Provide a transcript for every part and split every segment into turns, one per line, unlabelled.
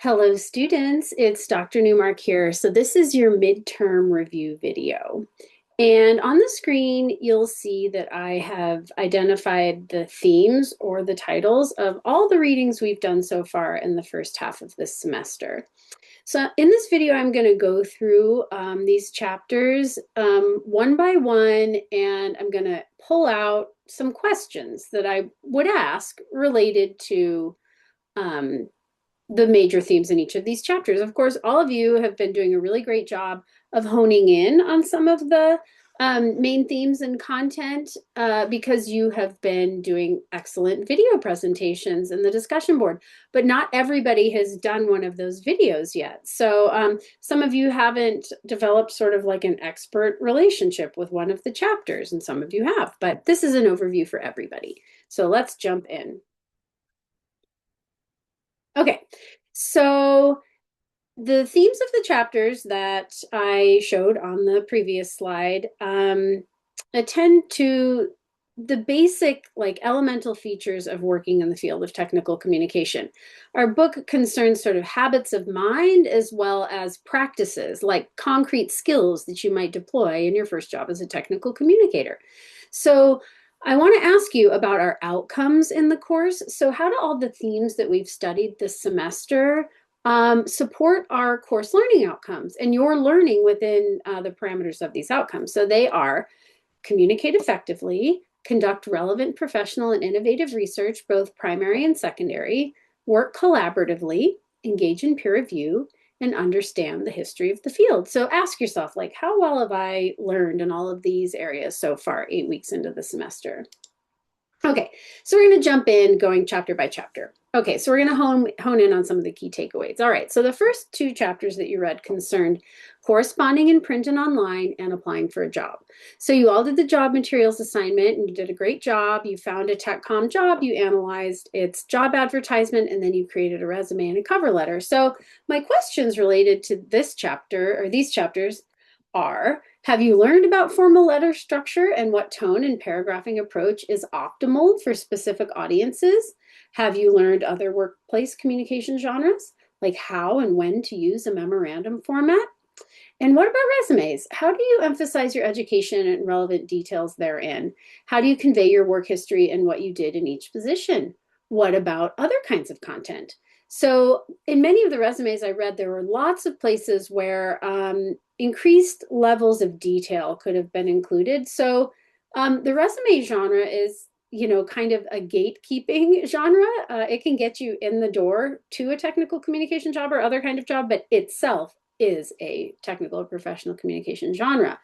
Hello students, it's Dr. Newmark here. So this is your midterm review video. And on the screen, you'll see that I have identified the themes or the titles of all the readings we've done so far in the first half of this semester. So in this video, I'm going to go through these chapters one by one, and I'm going to pull out some questions that I would ask related to the major themes in each of these chapters. Of course, all of you have been doing a really great job of honing in on some of the main themes and content because you have been doing excellent video presentations in the discussion board, but not everybody has done one of those videos yet. So some of you haven't developed sort of like an expert relationship with one of the chapters, and some of you have, but this is an overview for everybody. So let's jump in. Okay, so the themes of the chapters that I showed on the previous slide attend to the basic, like, elemental features of working in the field of technical communication. Our book concerns sort of habits of mind as well as practices, like concrete skills that you might deploy in your first job as a technical communicator. So I want to ask you about our outcomes in the course. So how do all the themes that we've studied this semester support our course learning outcomes and your learning within the parameters of these outcomes? So they are: communicate effectively, conduct relevant professional and innovative research, both primary and secondary, work collaboratively, engage in peer review, and understand the history of the field. So ask yourself, like, how well have I learned in all of these areas so far, 8 weeks into the semester? Okay, so we're going to jump in going chapter by chapter. Okay, so we're going to hone in on some of the key takeaways. All right, so the first 2 chapters that you read concerned corresponding in print and online and applying for a job. So you all did the job materials assignment and you did a great job. You found a tech comm job, you analyzed its job advertisement, and then you created a resume and a cover letter. So my questions related to this chapter, or these chapters, are: have you learned about formal letter structure and what tone and paragraphing approach is optimal for specific audiences? Have you learned other workplace communication genres, like how and when to use a memorandum format? And what about resumes? How do you emphasize your education and relevant details therein? How do you convey your work history and what you did in each position? What about other kinds of content? So in many of the resumes I read, there were lots of places where increased levels of detail could have been included. So the resume genre is, you know, kind of a gatekeeping genre. It can get you in the door to a technical communication job or other kind of job, but itself is a technical or professional communication genre.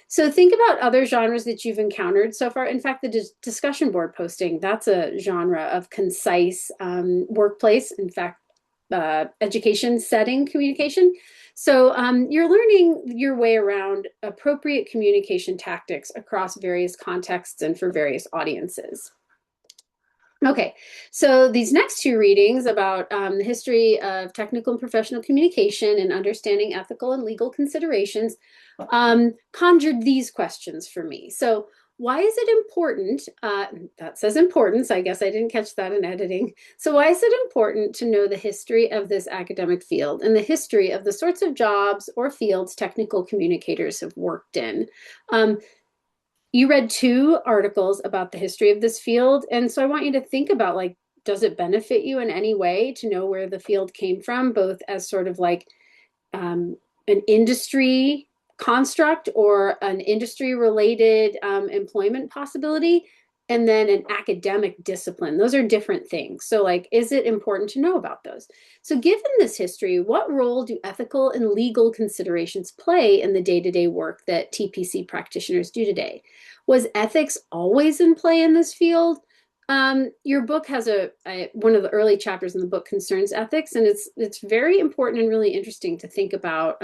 So think about other genres that you've encountered so far. In fact, the discussion board posting, that's a genre of concise workplace, in fact, education setting communication. So you're learning your way around appropriate communication tactics across various contexts and for various audiences. Okay, so these next 2 readings about the history of technical and professional communication and understanding ethical and legal considerations conjured these questions for me. So why is it important, that says importance, I guess I didn't catch that in editing. So why is it important to know the history of this academic field and the history of the sorts of jobs or fields technical communicators have worked in? You read 2 articles about the history of this field, and so I want you to think about, like, does it benefit you in any way to know where the field came from, both as sort of like an industry construct or an industry-related employment possibility, and then an academic discipline? Those are different things. So, like, is it important to know about those? So given this history, what role do ethical and legal considerations play in the day-to-day work that TPC practitioners do today? Was ethics always in play in this field? Your book has one of the early chapters in the book concerns ethics, and it's very important and really interesting to think about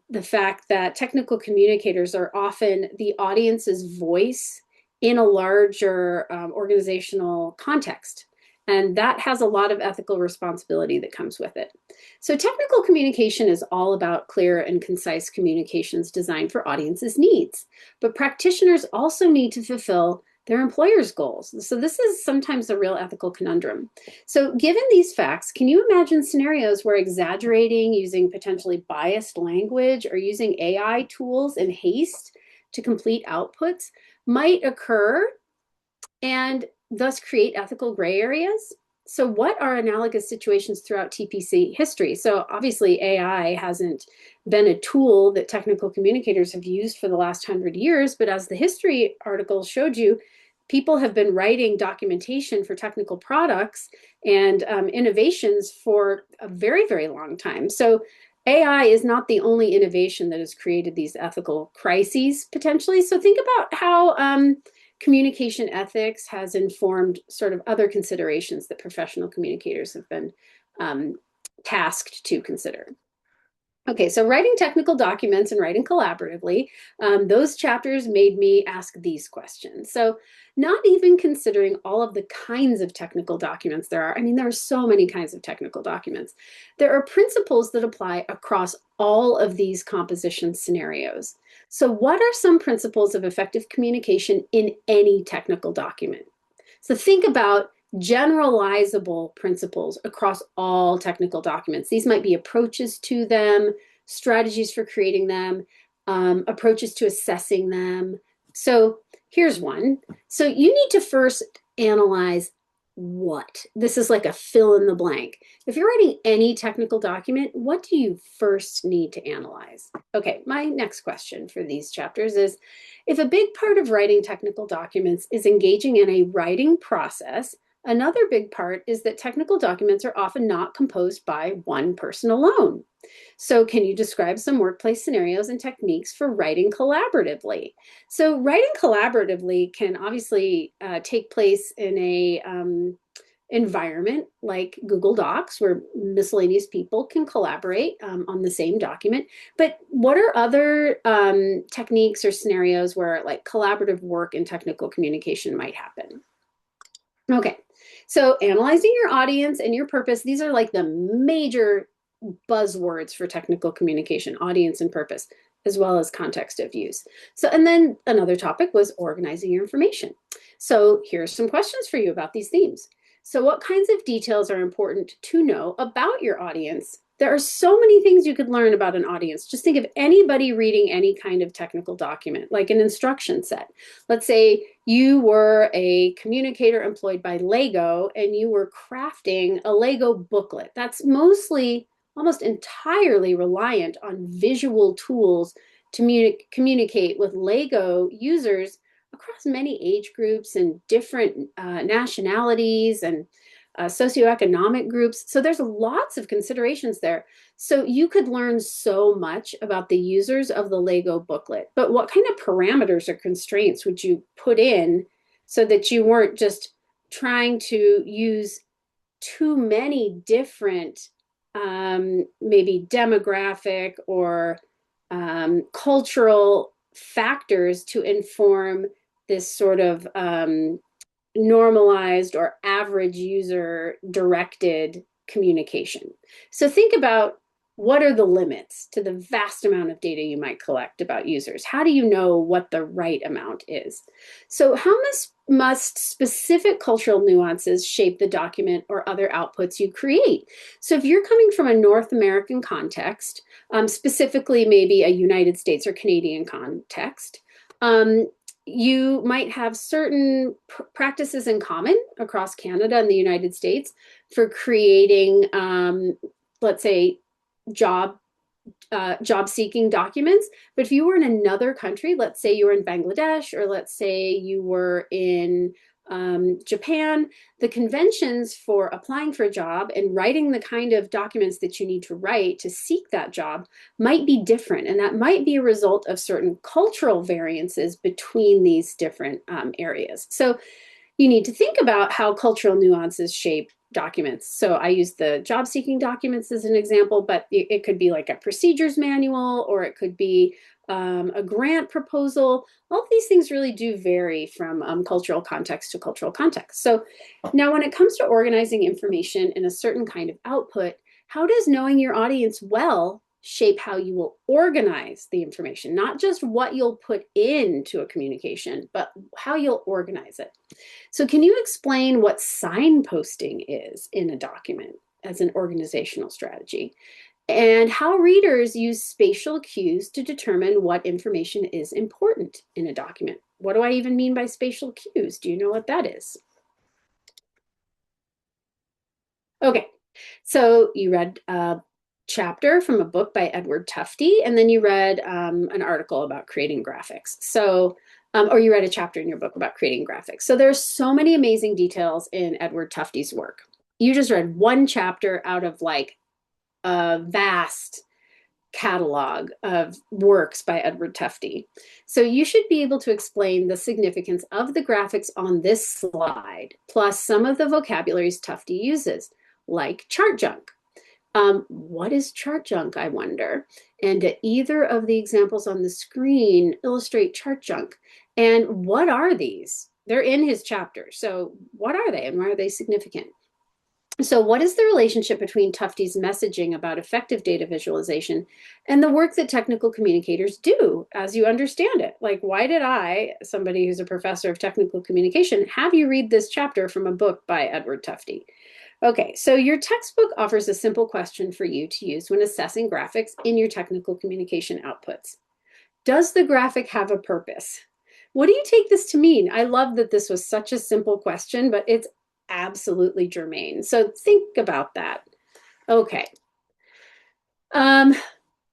the fact that technical communicators are often the audience's voice in a larger organizational context. And that has a lot of ethical responsibility that comes with it. So technical communication is all about clear and concise communications designed for audiences' needs. But practitioners also need to fulfill their employer's goals. So this is sometimes a real ethical conundrum. So given these facts, can you imagine scenarios where exaggerating, using potentially biased language, or using AI tools in haste to complete outputs might occur and thus create ethical gray areas? So what are analogous situations throughout TPC history? So obviously AI hasn't been a tool that technical communicators have used for the last 100 years, but as the history article showed you, people have been writing documentation for technical products and innovations for a very, very long time. So AI is not the only innovation that has created these ethical crises potentially. So think about how communication ethics has informed sort of other considerations that professional communicators have been tasked to consider. Okay, so writing technical documents and writing collaboratively, those chapters made me ask these questions. So not even considering all of the kinds of technical documents there are. I mean, there are so many kinds of technical documents. There are principles that apply across all of these composition scenarios. So what are some principles of effective communication in any technical document? So think about generalizable principles across all technical documents. These might be approaches to them, strategies for creating them, approaches to assessing them. So here's one. So you need to first analyze what. This is like a fill in the blank. If you're writing any technical document, what do you first need to analyze? Okay, my next question for these chapters is, if a big part of writing technical documents is engaging in a writing process, another big part is that technical documents are often not composed by one person alone. So can you describe some workplace scenarios and techniques for writing collaboratively? So writing collaboratively can obviously take place in a environment like Google Docs, where miscellaneous people can collaborate on the same document. But what are other techniques or scenarios where like collaborative work in technical communication might happen? Okay, so analyzing your audience and your purpose, these are like the major buzzwords for technical communication: audience and purpose, as well as context of use. So, and then another topic was organizing your information. So here's some questions for you about these themes. So what kinds of details are important to know about your audience? There are so many things you could learn about an audience. Just think of anybody reading any kind of technical document, like an instruction set. Let's say you were a communicator employed by Lego and you were crafting a Lego booklet. That's mostly, almost entirely reliant on visual tools to communicate with Lego users across many age groups and different nationalities and socioeconomic groups. So there's lots of considerations there. So you could learn so much about the users of the Lego booklet, but what kind of parameters or constraints would you put in so that you weren't just trying to use too many different maybe demographic or cultural factors to inform this sort of normalized or average user directed communication. So think about, what are the limits to the vast amount of data you might collect about users? How do you know what the right amount is? So how must specific cultural nuances shape the document or other outputs you create? So if you're coming from a North American context, specifically maybe a United States or Canadian context, you might have certain practices in common across Canada and the United States for creating, let's say, job seeking documents. But if you were in another country, let's say you were in Bangladesh, or let's say you were in Japan, the conventions for applying for a job and writing the kind of documents that you need to write to seek that job might be different. And that might be a result of certain cultural variances between these different areas. So you need to think about how cultural nuances shape documents. So I use the job seeking documents as an example, but it could be like a procedures manual, or it could be a grant proposal. All of these things really do vary from cultural context to cultural context. So now when it comes to organizing information in a certain kind of output, how does knowing your audience well shape how you will organize the information, not just what you'll put into a communication, but how you'll organize it. So can you explain what signposting is in a document as an organizational strategy, and how readers use spatial cues to determine what information is important in a document? What do I even mean by spatial cues? Do you know what that is? Okay, so you read a chapter from a book by Edward Tufte, and then you read an article about creating graphics. So, or you read a chapter in your book about creating graphics. So there's so many amazing details in Edward Tufte's work. You just read one chapter out of like a vast catalog of works by Edward Tufte. So you should be able to explain the significance of the graphics on this slide, plus some of the vocabularies Tufte uses, like chart junk. What is chart junk, I wonder? And do either of the examples on the screen illustrate chart junk? And what are these? They're in his chapter. So what are they and why are they significant? So what is the relationship between Tufte's messaging about effective data visualization and the work that technical communicators do as you understand it? Like, why did I, somebody who's a professor of technical communication, have you read this chapter from a book by Edward Tufte? Okay, so your textbook offers a simple question for you to use when assessing graphics in your technical communication outputs. Does the graphic have a purpose? What do you take this to mean? I love that this was such a simple question, but it's absolutely germane. So think about that. Okay.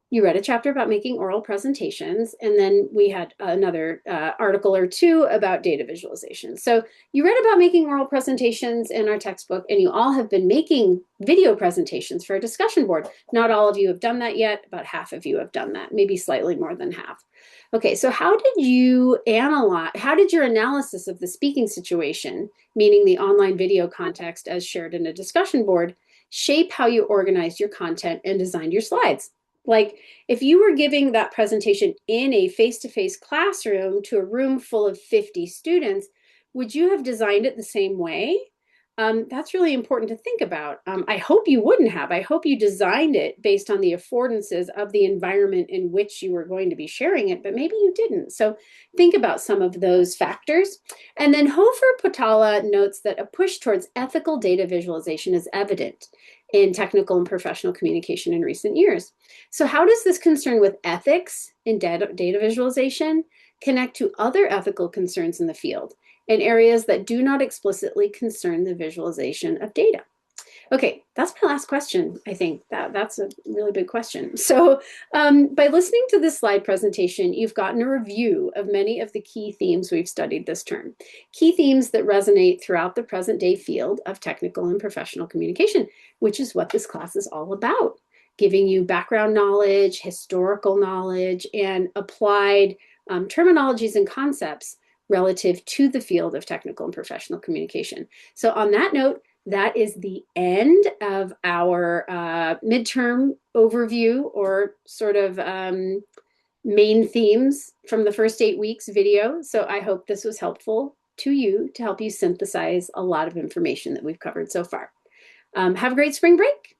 You read a chapter about making oral presentations, and then we had another article or two about data visualization. So you read about making oral presentations in our textbook, and you all have been making video presentations for a discussion board. Not all of you have done that yet. About half of you have done that, maybe slightly more than half. Okay, so how did you analyze, how did your analysis of the speaking situation, meaning the online video context as shared in a discussion board, shape how you organized your content and designed your slides? Like, if you were giving that presentation in a face-to-face classroom to a room full of 50 students, would you have designed it the same way? That's really important to think about. I hope you wouldn't have. I hope you designed it based on the affordances of the environment in which you were going to be sharing it, but maybe you didn't. So think about some of those factors. And then Hofer Potala notes that a push towards ethical data visualization is evident in technical and professional communication in recent years. So how does this concern with ethics in data visualization connect to other ethical concerns in the field in areas that do not explicitly concern the visualization of data? Okay, that's my last question. I think that's a really big question. So by listening to this slide presentation, you've gotten a review of many of the key themes we've studied this term. Key themes that resonate throughout the present day field of technical and professional communication, which is what this class is all about. Giving you background knowledge, historical knowledge, and applied terminologies and concepts relative to the field of technical and professional communication. So on that note, that is the end of our midterm overview, or sort of main themes from the first 8 weeks video. So I hope this was helpful to you to help you synthesize a lot of information that we've covered so far. Have a great spring break.